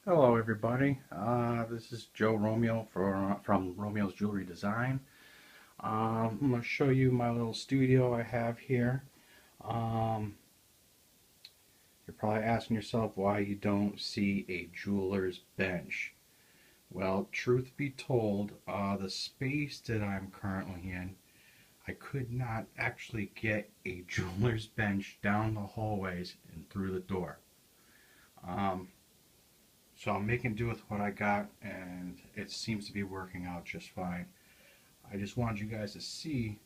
Hello everybody, this is Joe Romeo from Romeo's Jewelry Design. I'm going to show you my little studio I have here. Um, you're probably asking yourself why you don't see a jeweler's bench. Well, truth be told, the space that I'm currently in, I could not actually get a jeweler's bench down the hallways and through the door. So I'm making do with what I got, and it seems to be working out just fine. I just wanted you guys to see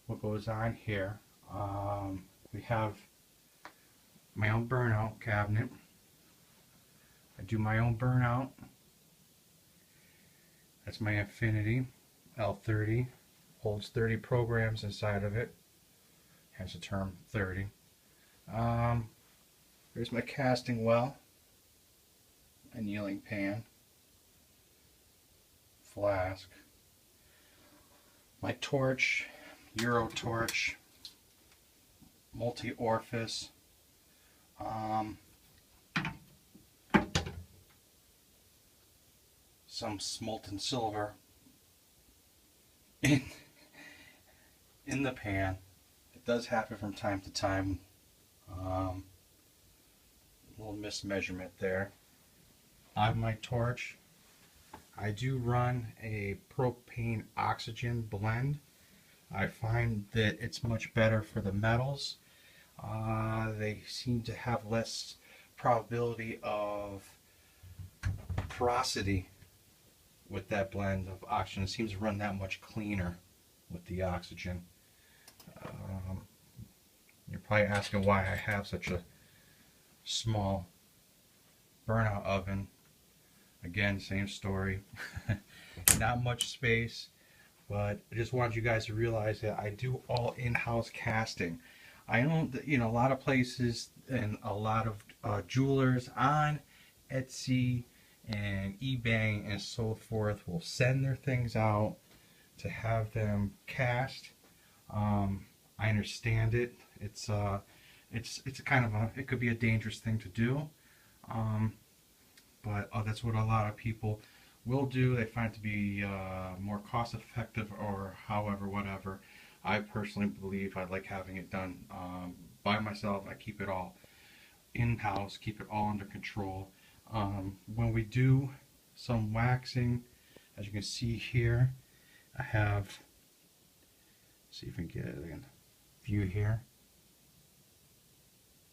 what goes on here. We have my own burnout cabinet. I do my own burnout. That's my Infinity L30. Holds 30 programs inside of it. Hence the term 30. Here's my casting well. Annealing pan, flask, my torch, Euro torch, multi-orifice, some molten silver in the pan. It does happen from time to time. A little mismeasurement there. I have my torch. I do run a propane oxygen blend. I find that it's much better for the metals. They seem to have less probability of porosity with that blend of oxygen. It seems to run that much cleaner with the oxygen. You're probably asking why I have such a small burnout oven. Again, same story. Not much space, but I just wanted you guys to realize that I do all in-house casting. I know that, a lot of places and a lot of jewelers on Etsy and eBay and so forth will send their things out to have them cast. I understand it. It's kind of it could be a dangerous thing to do. But that's what a lot of people will do. They find it to be more cost effective, or however, whatever. I personally believe I like having it done by myself. I keep it all in-house, keep it all under control. When we do some waxing, as you can see here, I have, see if we can get it in view here.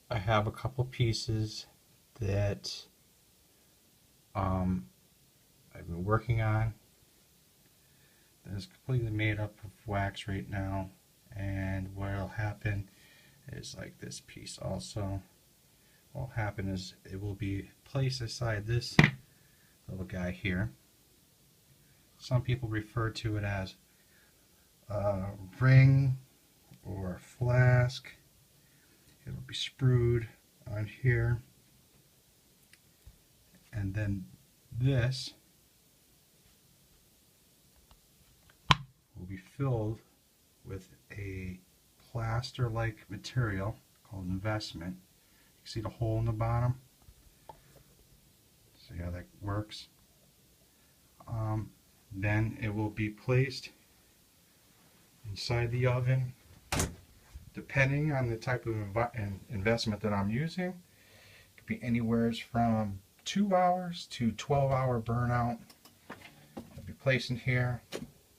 I have a couple pieces that I've been working on that is completely made up of wax right now, and what will happen is, like this piece also, what will happen is it will be placed aside this little guy here. Some people refer to it as a ring or a flask. It will be sprued on here. And then this will be filled with a plaster-like material called investment. You can see the hole in the bottom. See how that works. Then it will be placed inside the oven. Depending on the type of investment that I'm using, it could be anywhere from 2 hours to 12-hour burnout. I'll be placing here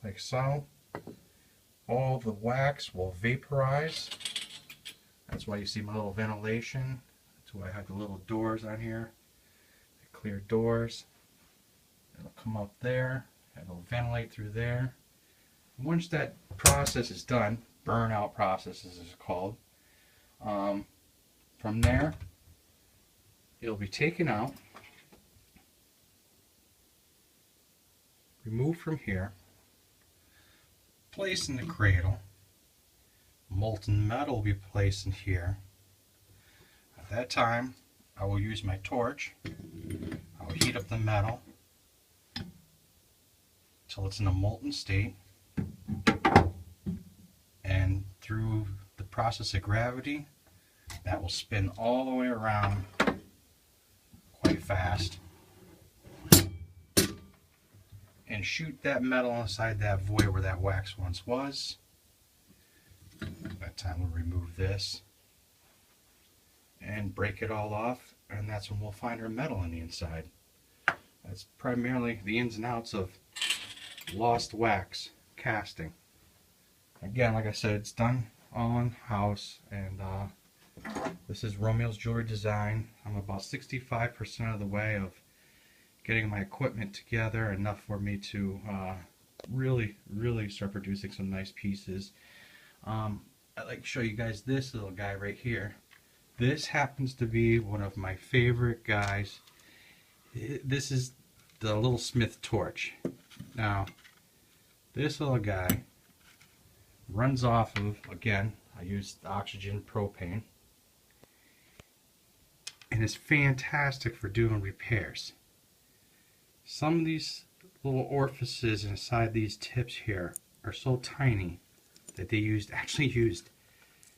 like so. All the wax will vaporize. That's why you see my little ventilation. That's why I have the little doors on here, the clear doors. It'll come up there, it'll ventilate through there. Once that process is done, burnout process as it's called, from there it'll be taken out, removed from here, placed in the cradle. Molten metal will be placed in here. At that time, I will use my torch. I will heat up the metal until it's in a molten state, and through the process of gravity, that will spin all the way around quite fast and shoot that metal inside that void where that wax once was. At that time we'll remove this and break it all off, and that's when we'll find our metal on the inside. That's primarily the ins and outs of lost wax casting. Again, like I said, it's done all in house, and this is Romeosjewlrydesign. I'm about 65% of the way of getting my equipment together, enough for me to really start producing some nice pieces. I'd like to show you guys this little guy right here. This happens to be one of my favorite guys. This is the little Smith torch. Now, this little guy runs off of, again, I used oxygen propane, and it's fantastic for doing repairs. Some of these little orifices inside these tips here are so tiny that they actually used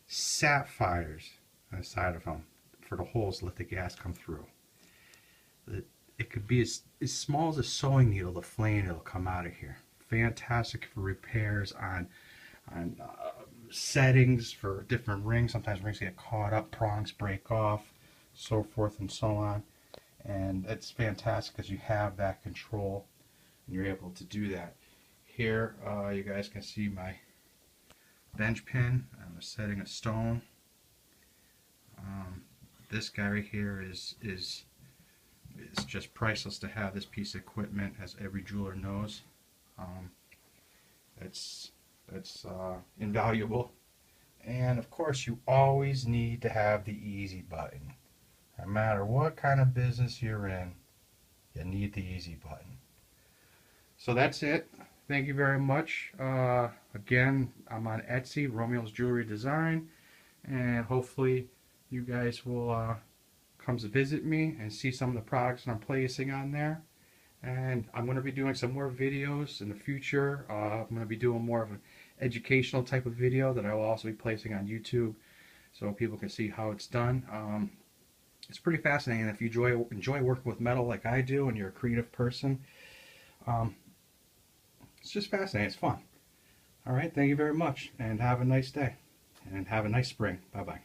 sapphires on the side of them for the holes to let the gas come through. It could be as small as a sewing needle, the flame that'll come out of here. Fantastic for repairs on settings for different rings. Sometimes rings get caught up, prongs break off, so forth and so on. And it's fantastic because you have that control and you're able to do that. Here you guys can see my bench pin. I'm setting a stone. This guy right here is just priceless to have. This piece of equipment, as every jeweler knows. It's invaluable. And of course, you always need to have the easy button. No matter what kind of business you're in, you need the easy button. So that's it. Thank you very much. Again, I'm on Etsy, Romeosjewlrydesign, and hopefully you guys will come to visit me and see some of the products that I'm placing on there. And I'm going to be doing some more videos in the future. I'm going to be doing more of an educational type of video that I will also be placing on YouTube, so people can see how it's done. It's pretty fascinating. If you enjoy working with metal like I do, and you're a creative person, it's just fascinating. It's fun. All right, thank you very much, and have a nice day, and have a nice spring. Bye-bye.